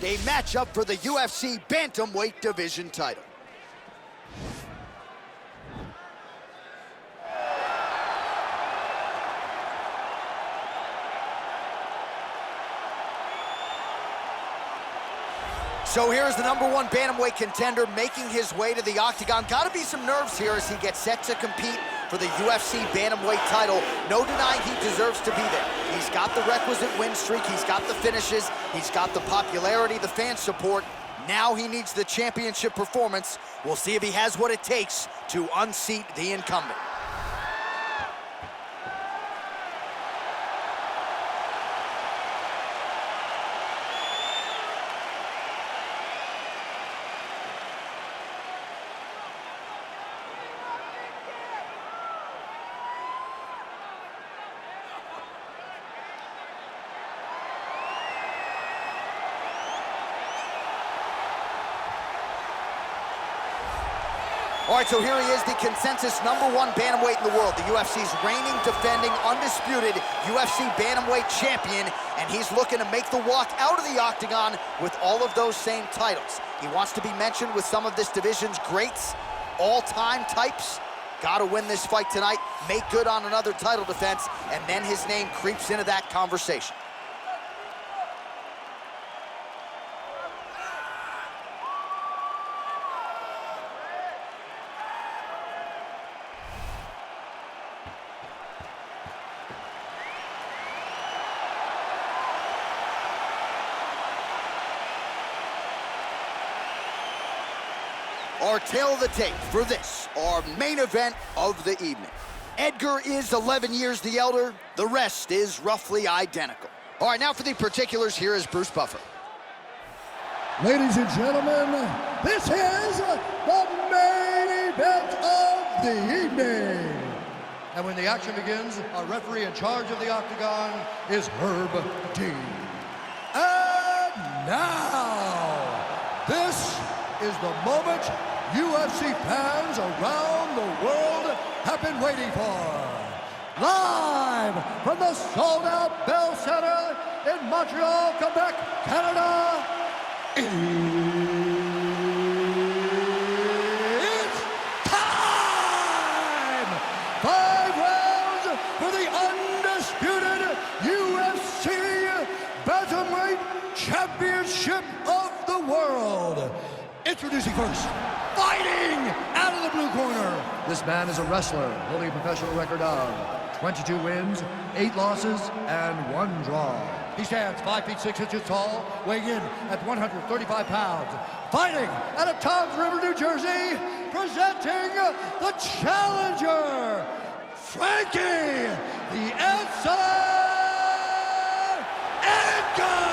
a matchup for the UFC Bantamweight Division title. So here's the #1 bantamweight contender making his way to the octagon. Gotta be some nerves here as he gets set to compete for the UFC bantamweight title. No denying he deserves to be there. He's got the requisite win streak, he's got the finishes, he's got the popularity, the fan support. Now he needs the championship performance. We'll see if he has what it takes to unseat the incumbent. All right, so here he is, the consensus #1 bantamweight in the world, the UFC's reigning, defending, undisputed UFC bantamweight champion, and he's looking to make the walk out of the octagon with all of those same titles. He wants to be mentioned with some of this division's greats, all-time types. Got to win this fight tonight, make good on another title defense, and then his name creeps into that conversation. Our tail of the tape for this, our main event of the evening. Edgar is 11 years the elder, the rest is roughly identical. All right, now for the particulars, here is Bruce Buffer. Ladies and gentlemen, this is the main event of the evening. And when the action begins, our referee in charge of the octagon is Herb Dean. And now, this is the moment UFC fans around the world have been waiting for. Live from the sold-out Bell Center in Montreal, Quebec, Canada, it's time! 5 rounds for the undisputed UFC Bantamweight Championship of the World. Introducing first, fighting out of the blue corner. This man is a wrestler holding a professional record of 22 wins, 8 losses, and 1 draw. He stands 5 feet 6 inches tall, weighing in at 135 pounds. Fighting out of Toms River, New Jersey, presenting the challenger, Frankie the Answer Edgar!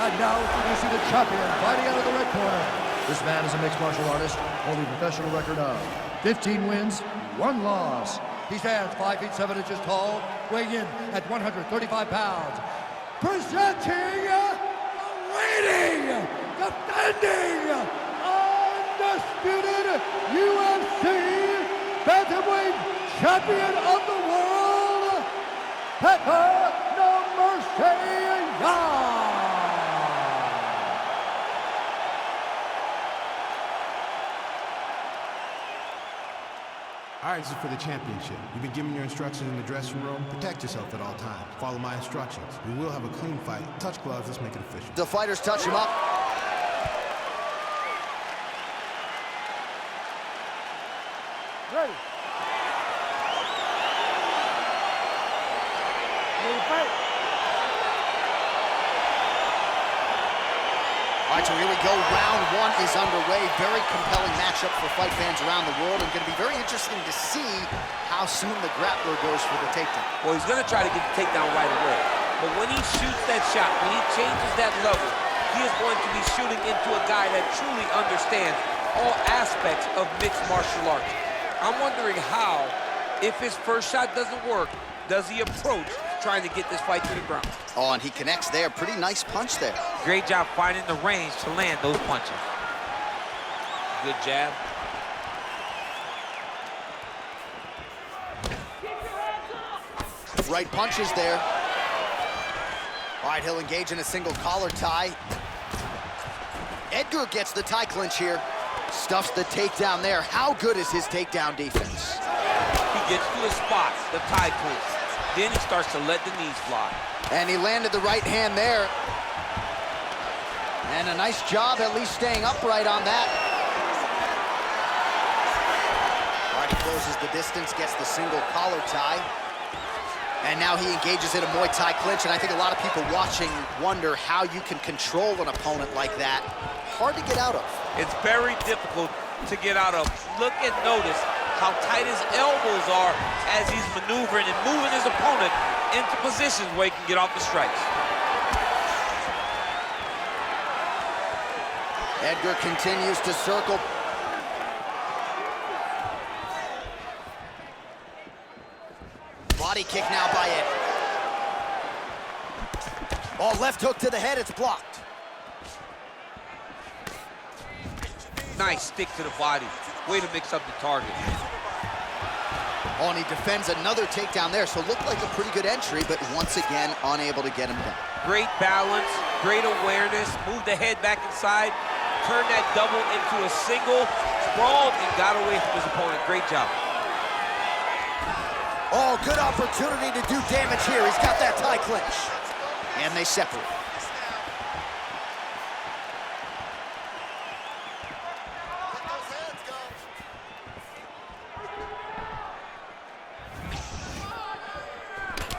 And now introducing the champion, fighting out of the red corner. This man is a mixed martial artist, holding a professional record of 15 wins, 1 loss. He stands 5 feet 7 inches tall, weighing in at 135 pounds. Presenting the reigning, defending, undisputed UFC Bantamweight Champion of the World, Petr No Mercy. All right, this is for the championship. You've been given your instructions in the dressing room. Protect yourself at all times. Follow my instructions. We will have a clean fight. Touch gloves, let's make it official. The fighters touch him up. Ready. Ready to fight. All right, so here we go. Round 1 is underway. Very compelling matchup for fight fans around the world, and going to be very interesting to see how soon the grappler goes for the takedown. Well, he's going to try to get the takedown right away. But when he shoots that shot, when he changes that level, he is going to be shooting into a guy that truly understands all aspects of mixed martial arts. I'm wondering how, if his first shot doesn't work, does he approach trying to get this fight to the ground? Oh, and he connects there. Pretty nice punch there. Great job finding the range to land those punches. Good jab. Right punches there. All right, he'll engage in a single collar tie. Edgar gets the tie clinch here. Stuffs the takedown there. How good is his takedown defense? He gets to his spot, the tie clinch. Then he starts to let the knees fly. And he landed the right hand there. And a nice job at least staying upright on that. All right, he closes the distance, gets the single collar tie. And now he engages in a Muay Thai clinch, and I think a lot of people watching wonder how you can control an opponent like that. Hard to get out of. It's very difficult to get out of. Look and notice how tight his elbows are as he's maneuvering and moving his opponent into positions where he can get off the strikes. Edgar continues to circle. Body kick now by Edgar. Oh, left hook to the head, it's blocked. Nice stick to the body. Way to mix up the target. Oh, and he defends another takedown there, so looked like a pretty good entry, but once again, unable to get him done. Great balance, great awareness, moved the head back inside, turned that double into a single, sprawled, and got away from his opponent. Great job. Oh, good opportunity to do damage here. He's got that tie clinch. And they separate.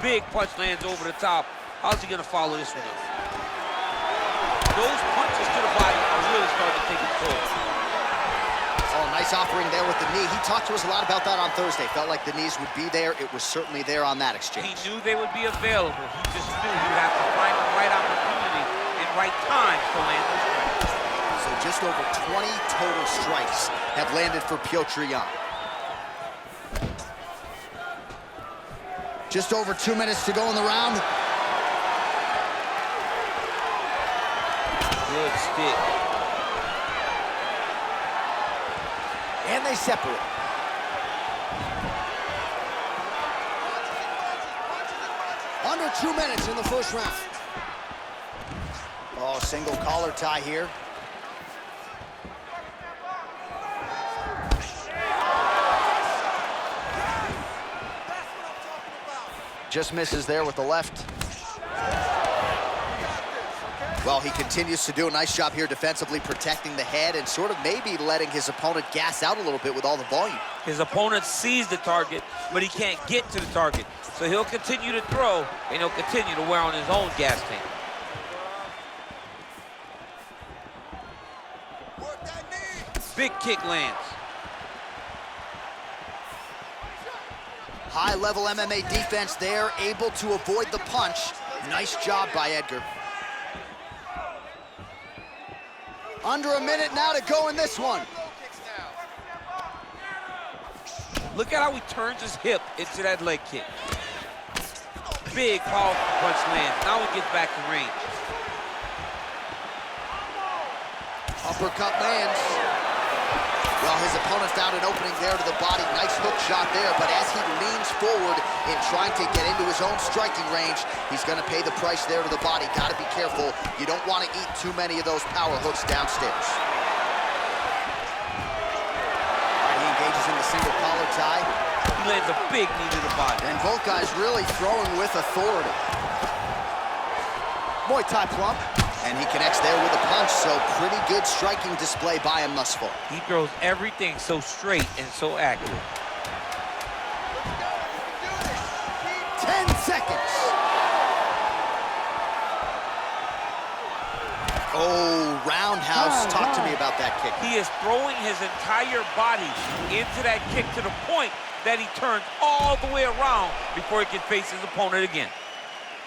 Big punch lands over the top. How's he gonna follow this one up? Those punches to the body are really starting to take its toll. Oh, nice offering there with the knee. He talked to us a lot about that on Thursday. Felt like the knees would be there. It was certainly there on that exchange. He knew they would be available. He just knew he'd have to find the right opportunity and right time to land those strikes. So just over 20 total strikes have landed for Petr. Just over 2 minutes to go in the round. Good stick. And they separate. Under 2 minutes in the first round. Oh, single collar tie here. Just misses there with the left. Well, he continues to do a nice job here defensively, protecting the head and sort of maybe letting his opponent gas out a little bit with all the volume. His opponent sees the target, but he can't get to the target. So he'll continue to throw, and he'll continue to wear on his own gas tank. Big kick lands. High-level MMA defense there, able to avoid the punch. Nice job by Edgar. Under a minute now to go in this one. Look at how he turns his hip into that leg kick. Big, powerful punch lands. Now he gets back to range. Uppercut lands. Well, his opponent found an opening there to the body. Nice hook shot there, but as he leans forward in trying to get into his own striking range, he's gonna pay the price there to the body. Gotta be careful. You don't want to eat too many of those power hooks downstairs. All right, he engages in the single collar tie. He lands a big knee to the body. And both guys really throwing with authority. Muay Thai plump. And he connects there with a punch, so pretty good striking display by him thus far. He throws everything so straight and so accurate. 10 seconds. Oh, roundhouse. Talk to me about that kick. He is throwing his entire body into that kick to the point that he turns all the way around before he can face his opponent again.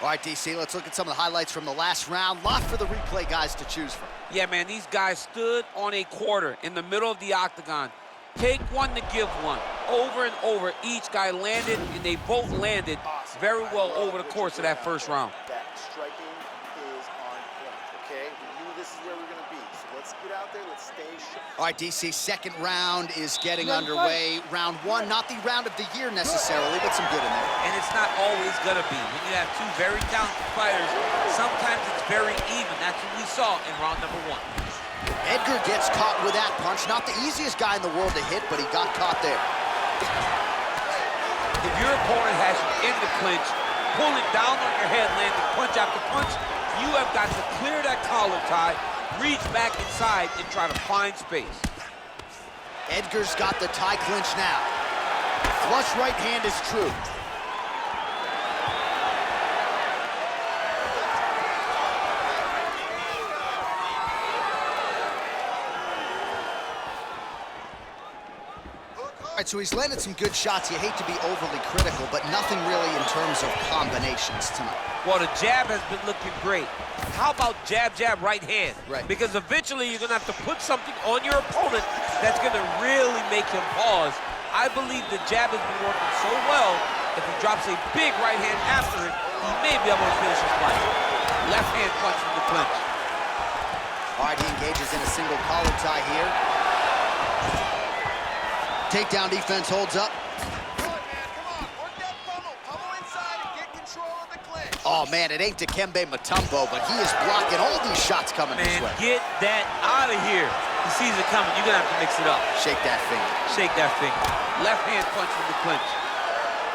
All right, DC, let's look at some of the highlights from the last round. Lot for the replay guys to choose from. Yeah, man, these guys stood on a quarter in the middle of the octagon. Take one to give one. Over and over, each guy landed, and they both landed very well over the course of that first round. That striking is on point, okay? We knew this is where we're gonna be, so let's get out there, let's stay sharp. All right, DC, second round is getting underway. Round one, not the round of the year necessarily, but some good in there. And it's not always gonna be. When you have two very talented fighters, sometimes it's very even. That's what we saw in round number one. Edgar gets caught with that punch. Not the easiest guy in the world to hit, but he got caught there. If your opponent has you in the clinch, pulling down on your head, landing punch after punch, you have got to clear that collar tie, reach back inside, and try to find space. Edgar's got the tie clinch now. Flush right hand is true. All right, so he's landed some good shots. You hate to be overly critical, but nothing really in terms of combinations tonight. Well, the jab has been looking great. How about jab, jab, right hand? Right. Because eventually you're gonna have to put something on your opponent that's gonna really make him pause. I believe the jab has been working so well, if he drops a big right hand after it, he may be able to finish his fight. Left hand punch from the clinch. All right, he engages in a single collar tie here. Takedown defense holds up. Come on, man, come on. Work that pummel. Pummel inside and get control of the clinch. Oh, man, it ain't Dikembe Mutombo, but he is blocking all these shots coming his Man, way. get that out of here. He sees it coming. You're gonna have to mix it up. Shake that finger. Shake that finger. Left hand punch from the clinch.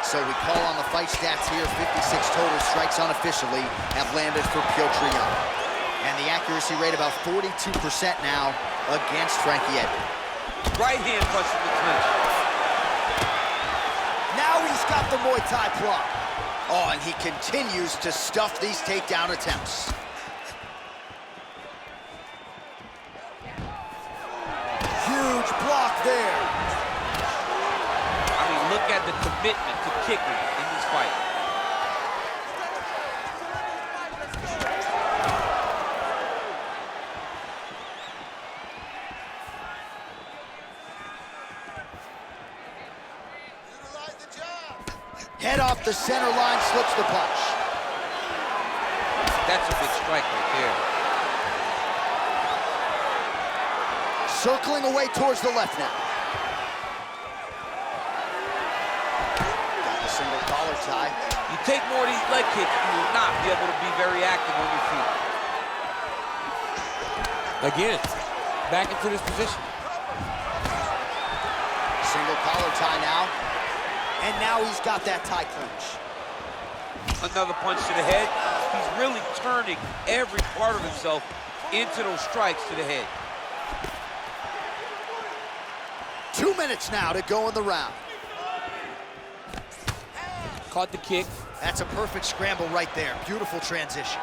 So we call on the fight stats here. 56 total strikes unofficially have landed for Petr. And the accuracy rate about 42% now against Frankie Edgar. Right hand punch from the clinch. Now he's got the Muay Thai block. Oh, and he continues to stuff these takedown attempts. Huge block there. I mean, look at the commitment to kicking in this fight. Head off the center line, slips the punch. That's a big strike right there. Circling away towards the left now. Got the single collar tie. You take more of these leg kicks, you will not be able to be very active on your feet. Again, back into this position. Single collar tie now. And now he's got that tie clinch. Another punch to the head. He's really turning every part of himself into those strikes to the head. 2 minutes now to go in the round. Caught the kick. That's a perfect scramble right there. Beautiful transition.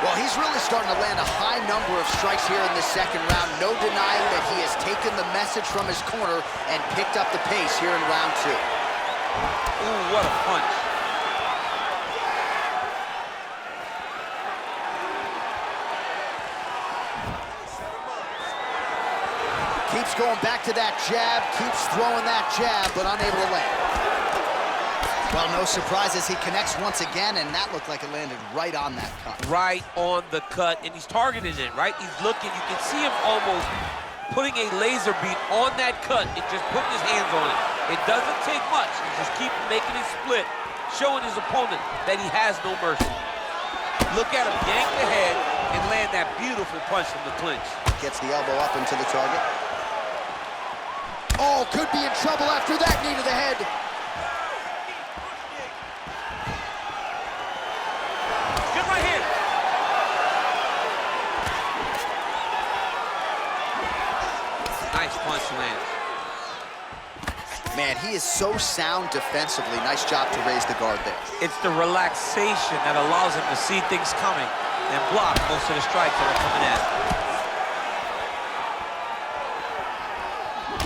Well, he's really starting to land a high number of strikes here in this second round. No denying that he has taken the message from his corner and picked up the pace here in round two. Ooh, what a punch. Keeps going back to that jab, keeps throwing that jab, but unable to land. Well, no surprises, he connects once again, and that looked like it landed right on that cut. Right on the cut, and he's targeting it, right? He's looking, you can see him almost putting a laser beam on that cut and just putting his hands on it. It doesn't take much. He just keeps making it split, showing his opponent that he has no mercy. Look at him yank the head and land that beautiful punch from the clinch. Gets the elbow up into the target. Oh, could be in trouble after that knee to the head. Good right here. Nice punch lands. Man, he is so sound defensively. Nice job to raise the guard there. It's the relaxation that allows him to see things coming and block most of the strikes that are coming at him.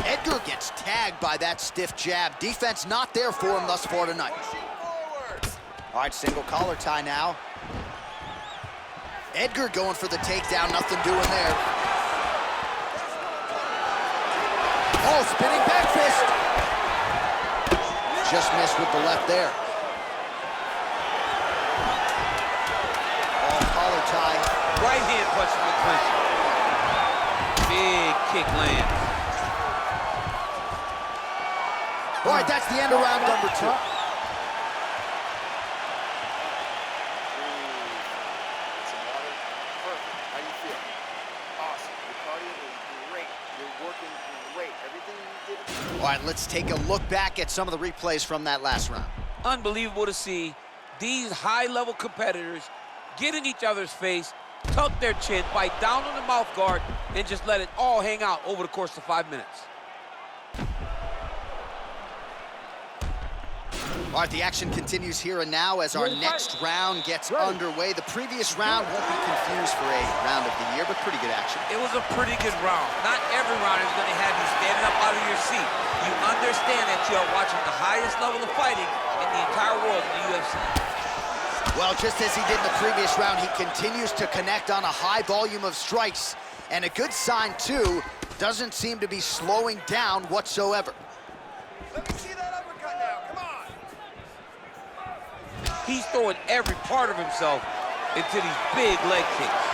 Edgar gets tagged by that stiff jab. Defense not there for him thus far tonight. All right, single collar tie now. Edgar going for the takedown, nothing doing there. Oh, spinning back fist. Just missed with the left there. Ty. Right hand punch from the clinch. Big kick lands. All right, that's the end of round number 2. Perfect. How you feel? Awesome. Your cardio is great. You're working great. Everything you did. All right, let's take a look back at some of the replays from that last round. Unbelievable to see these high-level competitors get in each other's face, tuck their chin, bite down on the mouth guard, and just let it all hang out over the course of 5 minutes. All right, the action continues here and now as our next round gets underway. The previous round won't be confused for a round of the year, but pretty good action. It was a pretty good round. Not every round is going to have you standing up out of your seat. You understand that you are watching the highest level of fighting in the entire world in the UFC. Well, just as he did in the previous round, he continues to connect on a high volume of strikes. And a good sign, too, doesn't seem to be slowing down whatsoever. Let me see that uppercut now. Come on. He's throwing every part of himself into these big leg kicks.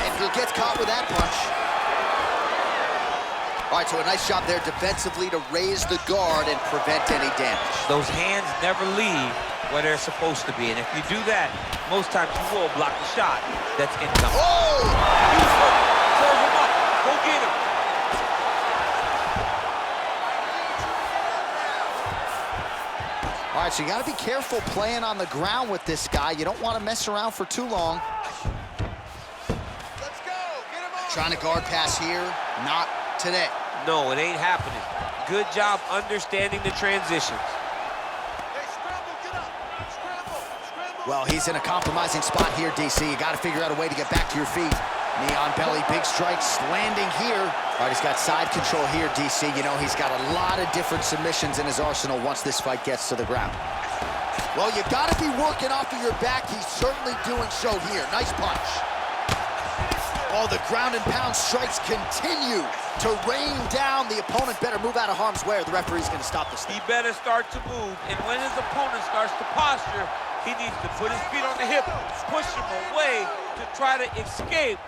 Edgar gets caught with that punch. All right, so a nice job there defensively to raise the guard and prevent any damage. Those hands never leave where they're supposed to be, and if you do that, most times you will block the shot that's incoming. Oh! He's hurt. Serve him up. Go get him. All right, so you got to be careful playing on the ground with this guy. You don't want to mess around for too long. Let's go. Get him on. Trying to guard pass here, not today. No, it ain't happening. Good job understanding the transitions. Hey, scramble. Get up. Scramble. Scramble. Well, he's in a compromising spot here, DC. You got to figure out a way to get back to your feet. Knee on belly, big strikes landing here. All right, he's got side control here, DC. You know, he's got a lot of different submissions in his arsenal once this fight gets to the ground. Well, you got to be working off of your back. He's certainly doing so here. Nice punch. Oh, the ground and pound strikes continue to rain down. The opponent better move out of harm's way or the referee's going to stop this thing. He better start to move, and when his opponent starts to posture, he needs to put his feet on the hip, push him away to try to escape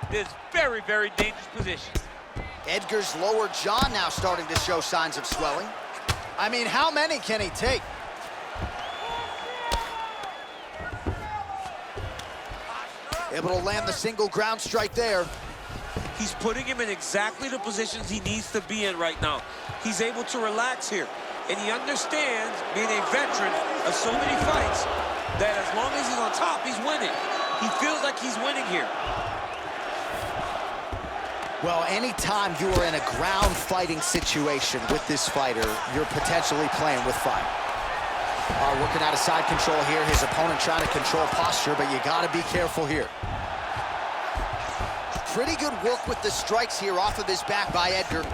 this very, very dangerous position. Edgar's lower jaw now starting to show signs of swelling. I mean, how many can he take? Able to land the single ground strike there. He's putting him in exactly the positions he needs to be in right now. He's able to relax here, and he understands, being a veteran of so many fights, that as long as he's on top, he's winning. He feels like he's winning here. Well, anytime you are in a ground fighting situation with this fighter, you're potentially playing with fire. Working out of side control here. His opponent trying to control posture, but you got to be careful here. Pretty good work with the strikes here off of his back by Edgar.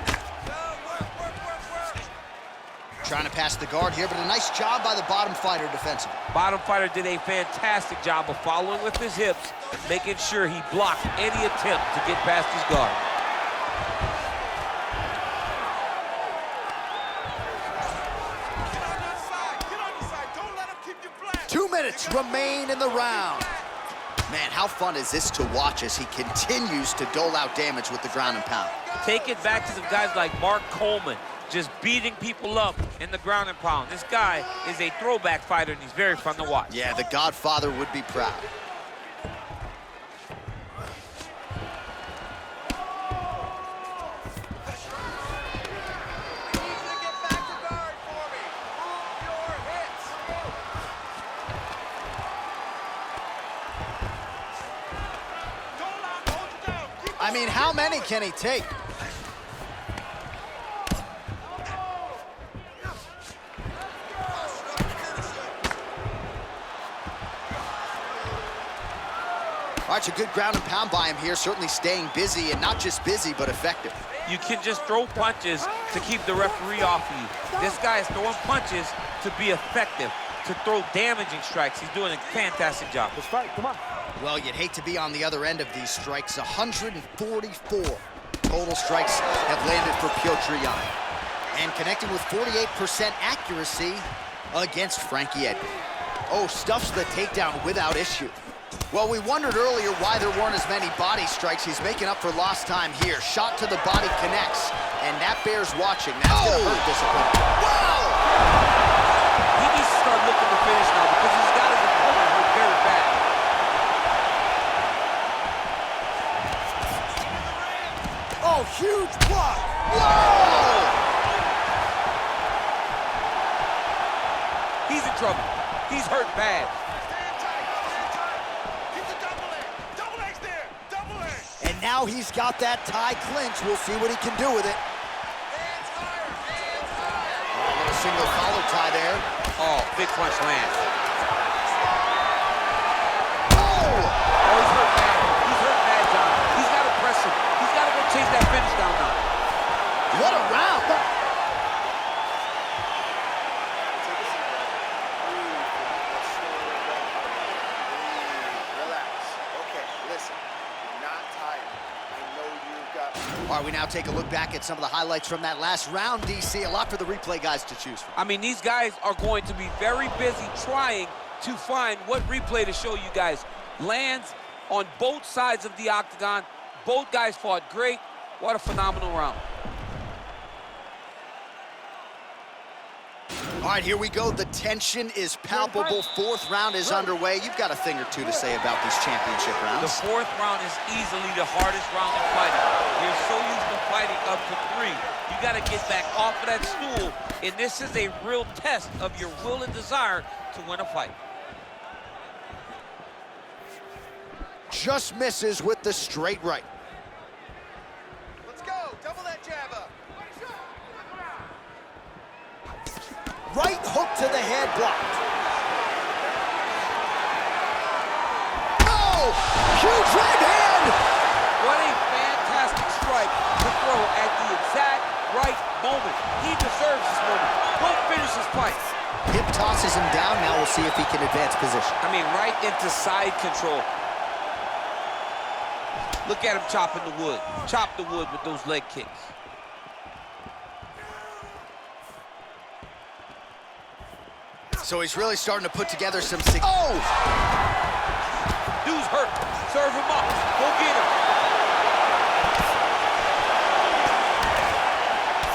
Trying to pass the guard here, but a nice job by the bottom fighter defensively. Bottom fighter did a fantastic job of following with his hips, making sure he blocked any attempt to get past his guard. Get on your side. Don't let him keep you flat. 2 minutes remain in the round. Man, how fun is this to watch as he continues to dole out damage with the ground and pound. Take it back to some guys like Mark Coleman, just beating people up in the ground and pound. This guy is a throwback fighter, and he's very fun to watch. Yeah, the Godfather would be proud. I mean, how many can he take? All right, so good ground and pound by him here, certainly staying busy, and not just busy, but effective. You can just throw punches to keep the referee off of you. This guy is throwing punches to be effective, to throw damaging strikes. He's doing a fantastic job. Let's fight, come on. Well, you'd hate to be on the other end of these strikes. 144 total strikes have landed for Petr, and connecting with 48% accuracy against Frankie Edgar. Oh, stuffs the takedown without issue. Well, we wondered earlier why there weren't as many body strikes. He's making up for lost time here. Shot to the body connects, and that bears watching. That's gonna hurt this opponent. Wow! He needs to start looking to finish now because he's got his opponent hurt very bad. Oh, huge block! Whoa! He's in trouble. He's hurt bad. And now he's got that tie clinch. We'll see what he can do with it. A little single collar tie there. Oh, big punch lands. Oh! Oh, he's hurt bad. He's hurt bad, John. He's got to press him. He's got to go chase that finish down now. What a round! All right, we now take a look back at some of the highlights from that last round, DC. A lot for the replay guys to choose from. I mean, these guys are going to be very busy trying to find what replay to show you guys. Lands on both sides of the octagon. Both guys fought great. What a phenomenal round. All right, here we go. The tension is palpable. Fourth round is underway. You've got a thing or two to say about these championship rounds. The fourth round is easily the hardest round in fighting. They're so used to fighting up to 3. You got to get back off of that stool, and this is a real test of your will and desire to win a fight. Just misses with the straight right. Let's go. Double that jab up. Right hook to the head, blocked. Oh! Huge right hand! What a fantastic strike to throw at the exact right moment. He deserves this moment. Don't finish his fight. Hip tosses him down. Now we'll see if he can advance position. I mean, right into side control. Look at him chopping the wood. Chop the wood with those leg kicks. So he's really starting to put together some... Oh! Dude's hurt. Serve him up. Go get him.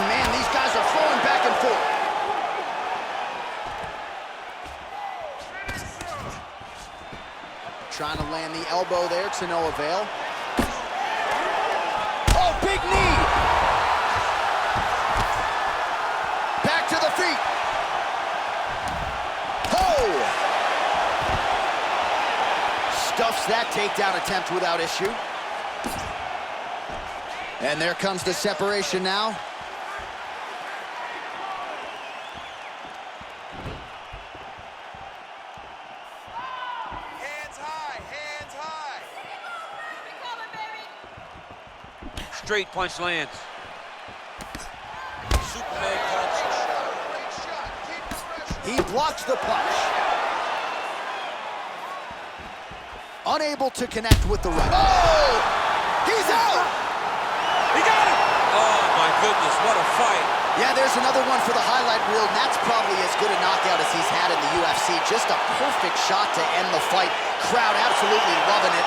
Man, these guys are flowing back and forth. Trying to land the elbow there to no avail. Oh, big knee! Back to the feet. Stuffs that takedown attempt without issue. And there comes the separation now. Hands high, hands high. Straight punch lands. Superman punch. He blocks the punch. Unable to connect with the right. Oh! He's out! He got him! Oh, my goodness, what a fight. Yeah, there's another one for the highlight reel, and that's probably as good a knockout as he's had in the UFC. Just a perfect shot to end the fight. Crowd absolutely loving it.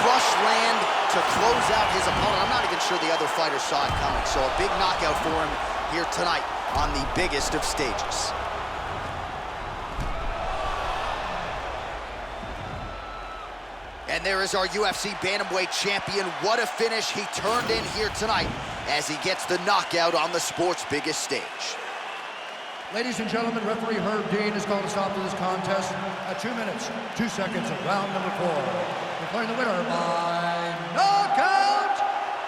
Flush land to close out his opponent. I'm not even sure the other fighter saw it coming, so a big knockout for him here tonight on the biggest of stages. And there is our UFC Bantamweight champion. What a finish he turned in here tonight as he gets the knockout on the sport's biggest stage. Ladies and gentlemen, referee Herb Dean has called a stop to this contest at 2 minutes, 2 seconds of round number 4. Declaring the winner by knockout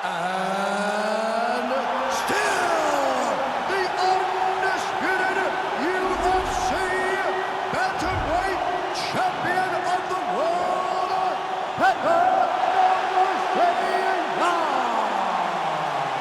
and still the undisputed UFC Bantamweight champion of the world, Petr.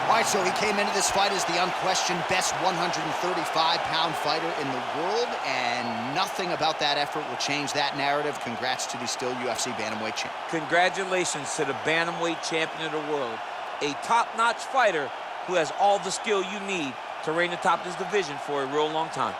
All right, so he came into this fight as the unquestioned best 135-pound fighter in the world, and nothing about that effort will change that narrative. Congrats to the still UFC Bantamweight champ. Congratulations to the Bantamweight champion of the world, a top-notch fighter who has all the skill you need to reign atop this division for a real long time.